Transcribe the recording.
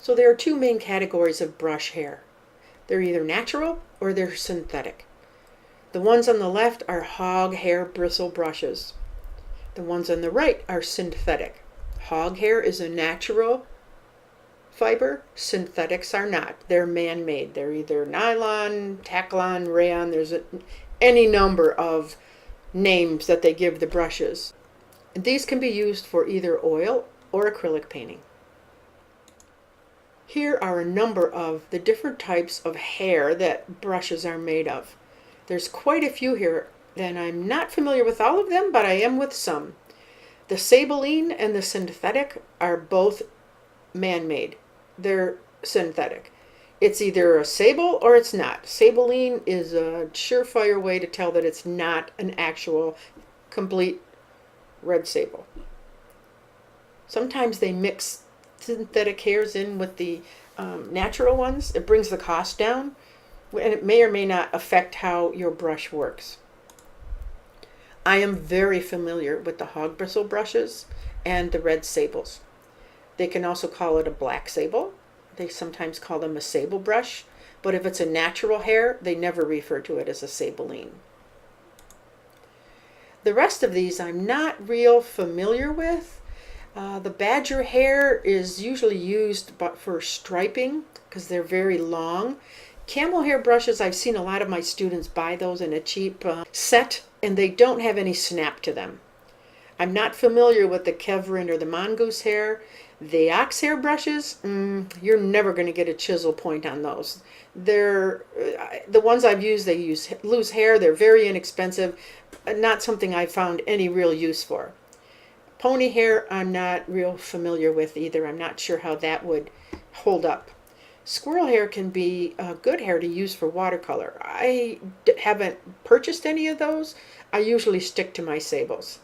So there are two main categories of brush hair. They're either natural or they're synthetic. The ones on the left are hog hair bristle brushes. The ones on the right are synthetic. Hog hair is a natural fiber. Synthetics are not. They're man-made. They're either nylon, Taklon, rayon. There's any number of names that they give the brushes. And these can be used for either oil or acrylic painting. Here are a number of the different types of hair that brushes are made of. There's quite a few here, and I'm not familiar with all of them, but I am with some. The Sabline and the synthetic are both man-made. They're synthetic. It's either a sable or it's not. Sabline is a surefire way to tell that it's not an actual complete red sable. Sometimes they mix synthetic hairs in with the natural ones. It brings the cost down, and it may or may not affect how your brush works. I am very familiar with the hog bristle brushes and the red sables. They can also call it a black sable. They sometimes call them a sable brush, but if it's a natural hair, they never refer to it as a sabline. The rest of these I'm not real familiar with. The badger hair is usually used for striping because they're very long. Camel hair brushes, I've seen a lot of my students buy those in a cheap set, and they don't have any snap to them. I'm not familiar with the Kevrin or the mongoose hair. The ox hair brushes, you're never going to get a chisel point on those. They're the ones I've used, they use loose hair. They're very inexpensive. Not something I've found any real use for. Pony hair, I'm not real familiar with either. I'm not sure how that would hold up. Squirrel hair can be a good hair to use for watercolor. I haven't purchased any of those. I usually stick to my sables.